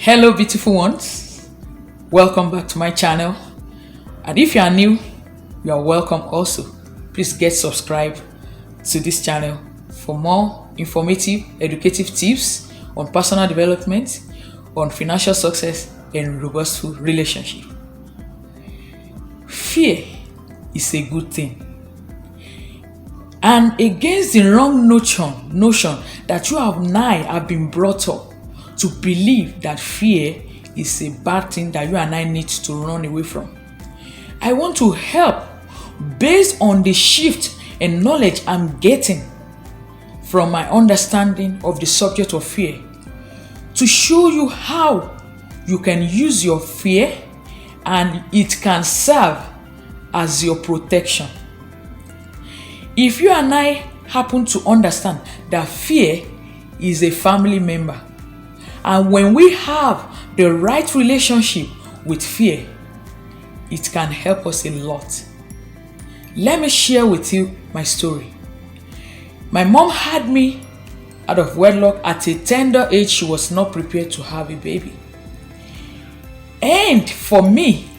Hello beautiful ones, welcome back to my channel, and if you are new, you are welcome also. Please get subscribed to this channel for more informative, educative tips on personal development, on financial success and robust relationship. Fear is a good thing, and against the wrong notion that you and I have been brought up to believe that fear is a bad thing that you and I need to run away from, I want to help based on the shift in knowledge I'm getting from my understanding of the subject of fear to show you how you can use your fear and it can serve as your protection. If you and I happen to understand that fear is a family member, and when we have the right relationship with fear, it can help us a lot. Let me share with you my story. My mom had me out of wedlock at a tender age. She was not prepared to have a baby. And for me,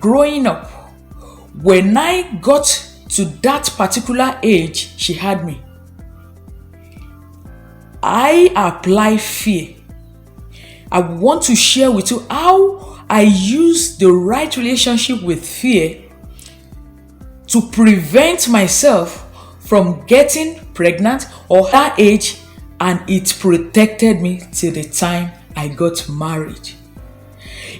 growing up, when I got to that particular age she had me, I applied fear. I want to share with you how I use the right relationship with fear to prevent myself from getting pregnant or that age, and it protected me till the time I got married.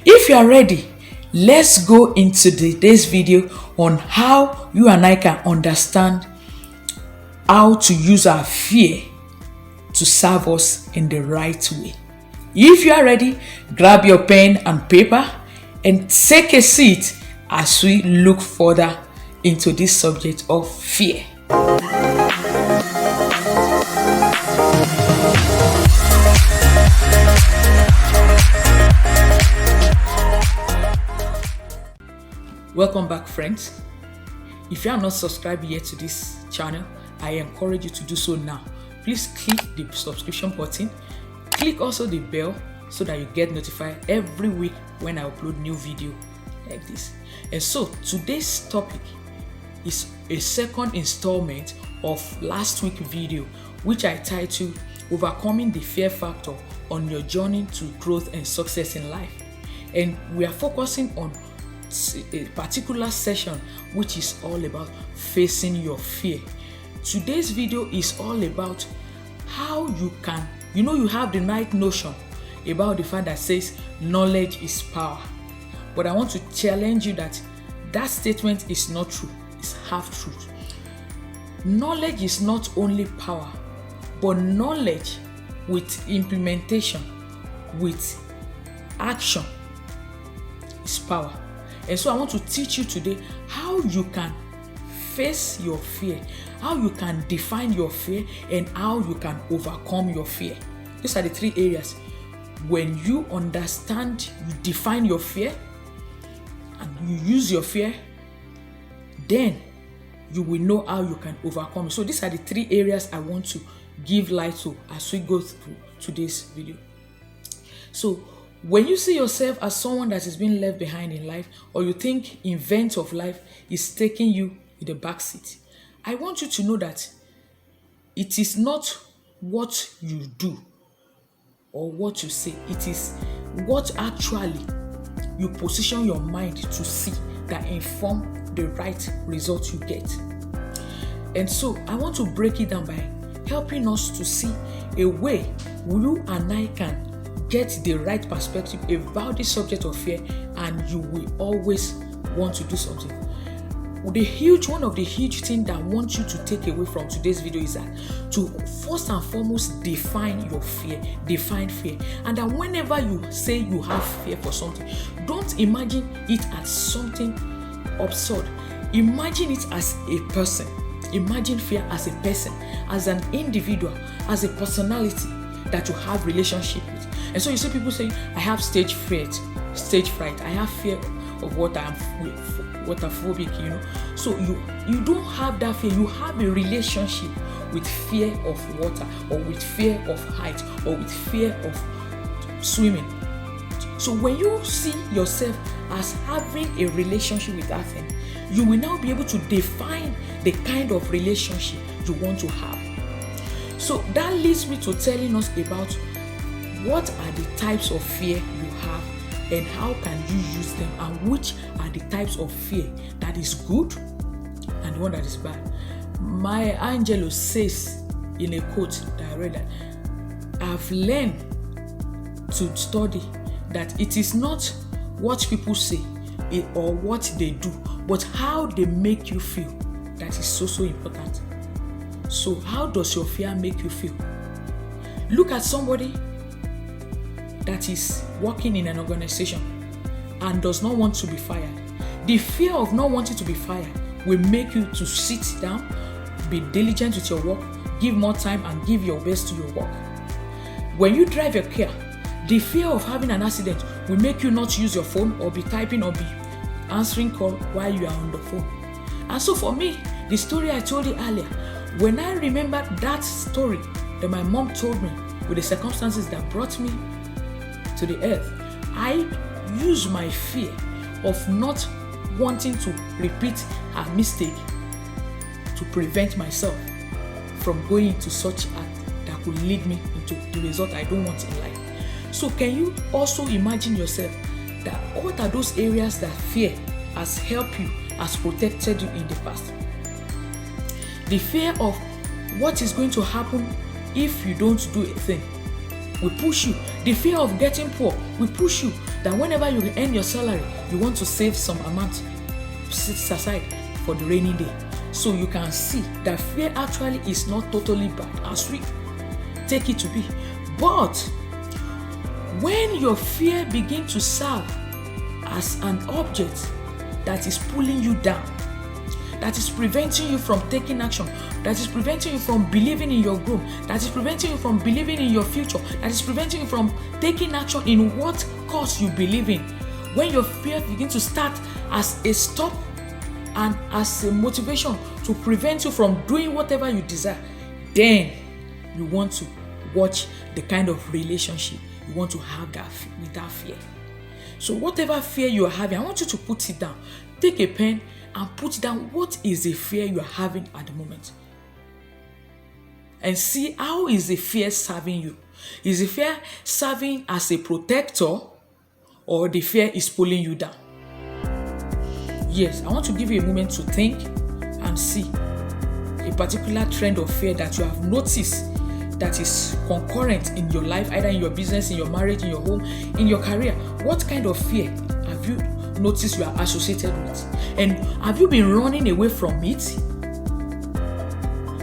If you are ready, let's go into today's video on how you and I can understand how to use our fear to serve us in the right way. If you are ready, grab your pen and paper and take a seat as we look further into this subject of fear. Welcome back, friends. If you are not subscribed yet to this channel, I encourage you to do so now. Please click the subscription button. Click also the bell so that you get notified every week when I upload new video like this. And so today's topic is a second installment of last week's video, which I titled Overcoming the Fear Factor on Your Journey to Growth and Success in Life. And we are focusing on a particular session which is all about facing your fear. Today's video is all about how you can, you have the right notion about the fact that says knowledge is power. But I want to challenge you that that statement is not true. It's half truth. Knowledge is not only power, but knowledge with implementation, with action is power. And so I want to teach you today how you can face your fear, how you can define your fear, and how you can overcome your fear. These are the three areas. When you understand, you define your fear, and you use your fear, then you will know how you can overcome it. So these are the three areas I want to give light to as we go through today's video. So when you see yourself as someone that is being left behind in life, or you think event of life is taking you in the back seat, I want you to know that it is not what you do or what you say. It is what actually you position your mind to see that inform the right result you get. And so I want to break it down by helping us to see a way you and I can get the right perspective about the subject of fear, and you will always want to do something. One of the huge things that I want you to take away from today's video is that to first and foremost define your fear, define fear. And that whenever you say you have fear for something, don't imagine it as something absurd. Imagine it as a person. Imagine fear as a person, as an individual, as a personality that you have relationship with. And so you see people saying, I have stage fright, I have fear of water, I'm waterphobic, So you don't have that fear, you have a relationship with fear of water, or with fear of height, or with fear of swimming. So when you see yourself as having a relationship with that thing, you will now be able to define the kind of relationship you want to have. So that leads me to telling us about what are the types of fear you have and how can you use them, and which are the types of fear that is good and the one that is bad. My Angelou says in a quote that I read that I've learned to study that it is not what people say or what they do, but how they make you feel that is so important. So how does your fear make you feel? Look at somebody that is working in an organization and does not want to be fired. The fear of not wanting to be fired will make you to sit down, be diligent with your work, give more time and give your best to your work. When you drive a car, the fear of having an accident will make you not use your phone or be typing or be answering call while you are on the phone. And so for me, the story I told you earlier, when I remember that story that my mom told me with the circumstances that brought me to the earth, I use my fear of not wanting to repeat her mistake to prevent myself from going into such act that could lead me into the result I don't want in life. So can you also imagine yourself that what are those areas that fear has helped you, has protected you in the past? The fear of what is going to happen if you don't do a thing will push you. The fear of getting poor will push you that whenever you earn your salary, you want to save some amount, set aside for the rainy day. So you can see that fear actually is not totally bad as we take it to be. But when your fear begins to serve as an object that is pulling you down, that is preventing you from taking action, that is preventing you from believing in your growth, that is preventing you from believing in your future, that is preventing you from taking action in what cause you believe in. When your fear begins to start as a stop and as a motivation to prevent you from doing whatever you desire, then you want to watch the kind of relationship you want to have that with that fear. So whatever fear you are having, I want you to put it down. Take a pen and put down what is the fear you are having at the moment. And see how is the fear serving you. Is the fear serving as a protector or the fear is pulling you down? Yes, I want to give you a moment to think and see a particular trend of fear that you have noticed that is concurrent in your life, either in your business, in your marriage, in your home, in your career. What kind of fear have you noticed you are associated with? And have you been running away from it?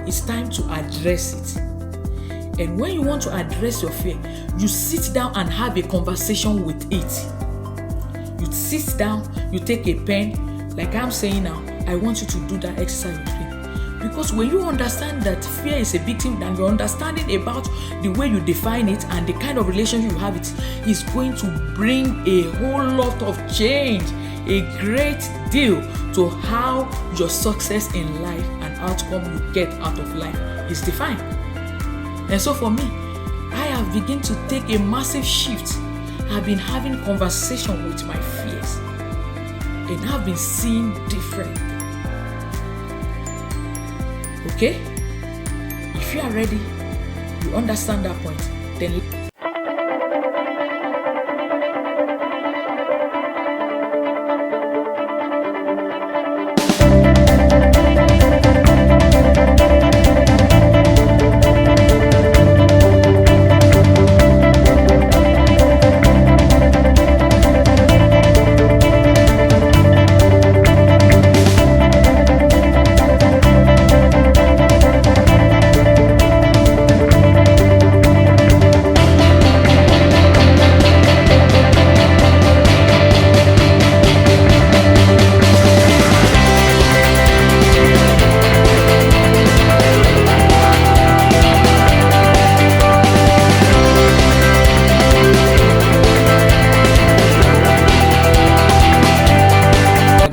It's time to address it. And when you want to address your fear, you sit down and have a conversation with it. You sit down, you take a pen, like I'm saying now, I want you to do that exercise with me. Because when you understand that fear is a big thing and you're understanding about the way you define it and the kind of relationship you have, it is going to bring a whole lot of change, a great deal to how your success in life and outcome you get out of life is defined. And so for me, I have begun to take a massive shift. I've been having conversation with my fears and I've been seeing different. Okay? If you are ready, you understand that point, then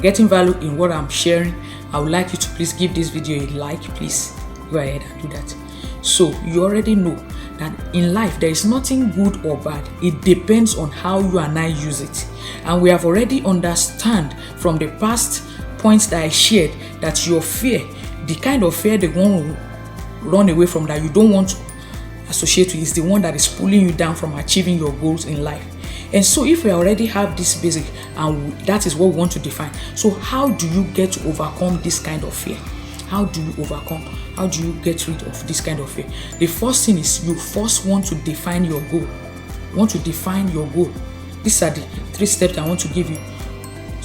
getting value in what I'm sharing, I would like you to please give this video a like. Please go ahead and do that. So you already know that in life there is nothing good or bad. It depends on how you and I use it. And we have already understand from the past points that I shared that your fear, the kind of fear they want to run away from, that you don't want to associate with, is the one that is pulling you down from achieving your goals in life. And so if we already have this basic, and that is what we want to define, so how do you get to overcome this kind of fear? How do you overcome? How do you get rid of this kind of fear? The first thing is you first want to define your goal. You want to define your goal. These are the 3 steps I want to give you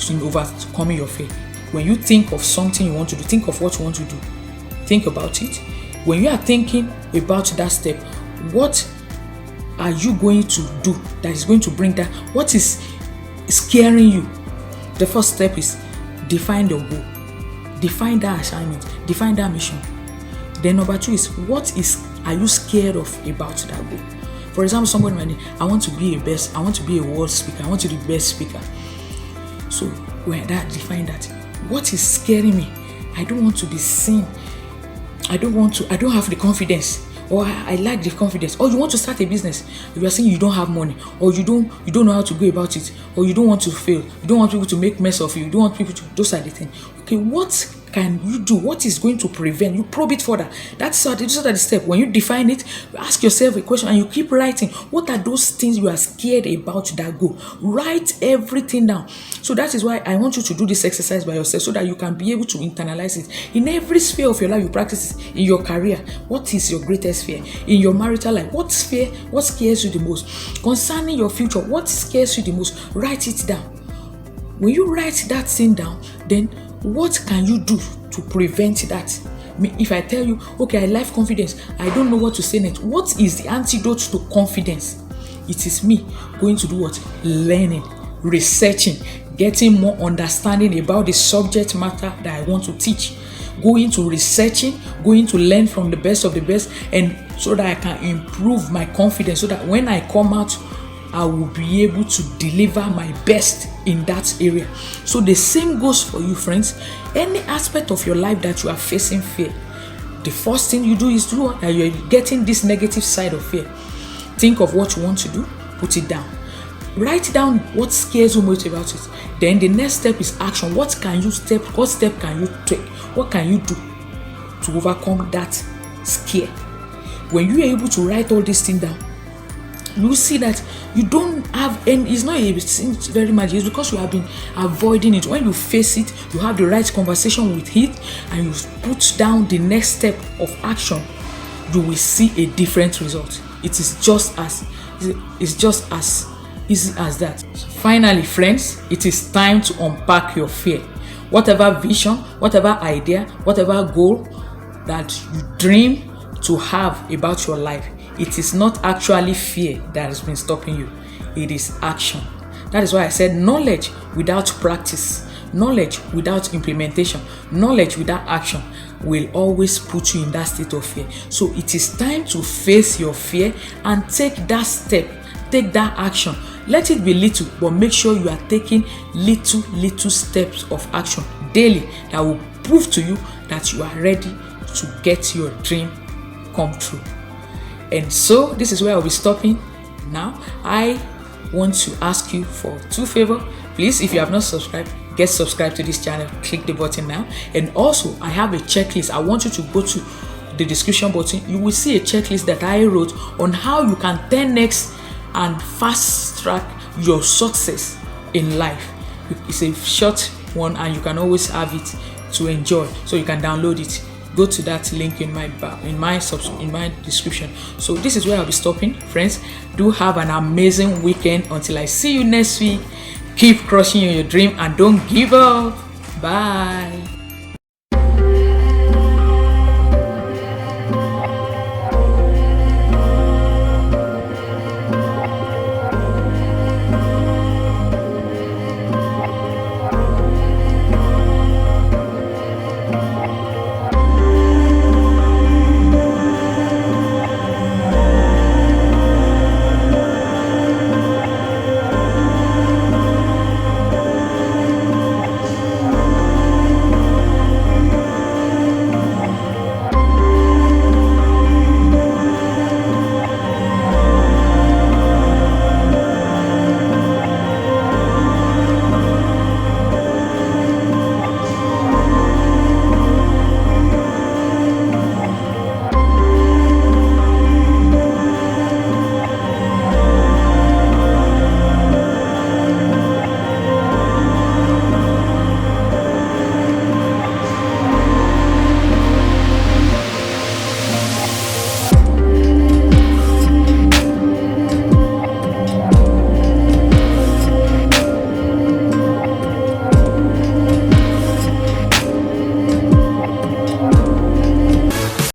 in overcoming your fear. When you think of something you want to do, think of what you want to do. Think about it. When you are thinking about that step, what are you going to do that is going to bring that? What is scaring you? The first step is define your goal. Define that assignment. Define that mission. Then number 2 is, what are you scared of about that goal? For example, somebody might say, I want to be a world speaker. I want to be the best speaker. So when that define that, what is scaring me? I don't want to be seen. I don't have the confidence, or I lack the confidence. Or you want to start a business, you are saying you don't have money, or you don't know how to go about it, or you don't want to fail, you don't want people to make mess of you, you don't want people to, those are the things. Okay, what can you do? What is going to prevent? You probe it further. That's the step. When you define it, you ask yourself a question and you keep writing. What are those things you are scared about that goal? Write everything down. So that is why I want you to do this exercise by yourself, so that you can be able to internalize it. In every sphere of your life, you practice it. In your career, what is your greatest fear? In your marital life, what scares you the most? Concerning your future, what scares you the most? Write it down. When you write that thing down, then what can you do to prevent that? If I tell you, okay, I lack confidence, I don't know what to say next, what is the antidote to confidence? It is me going to do what? Learning, researching, getting more understanding about the subject matter that I want to teach, going to researching, going to learn from the best of the best, and so that I can improve my confidence, so that when I come out, I will be able to deliver my best in that area. So the same goes for you, friends. Any aspect of your life that you are facing fear, the first thing you do is that you're getting this negative side of fear. Think of what you want to do, put it down. Write down what scares you most about it. Then the next step is action. What step can you take? What can you do to overcome that scare? When you are able to write all these things down, you see that you don't have any, it's not very much, it's because you have been avoiding it. When you face it, you have the right conversation with it, and you put down the next step of action, you will see a different result. It is just as easy as that. So finally, friends, it is time to unpack your fear. Whatever vision, whatever idea, whatever goal that you dream to have about your life, it is not actually fear that has been stopping you. It is action. That is why I said knowledge without practice, knowledge without implementation, knowledge without action will always put you in that state of fear. So it is time to face your fear and take that step, take that action. Let it be little, but make sure you are taking little steps of action daily that will prove to you that you are ready to get your dream come true. And so this is where I'll be stopping now. I want to ask you for 2 favors. Please, if you have not subscribed, get subscribed to this channel. Click the button now. And also, I have a checklist. I want you to go to the description button. You will see a checklist that I wrote on how you can 10x and fast track your success in life. It's a short one, and you can always have it to enjoy. So you can download it. Go to that link in my description. So this is where I'll be stopping, friends. Do have an amazing weekend until I see you next week. Keep crushing your dream and don't give up. Bye.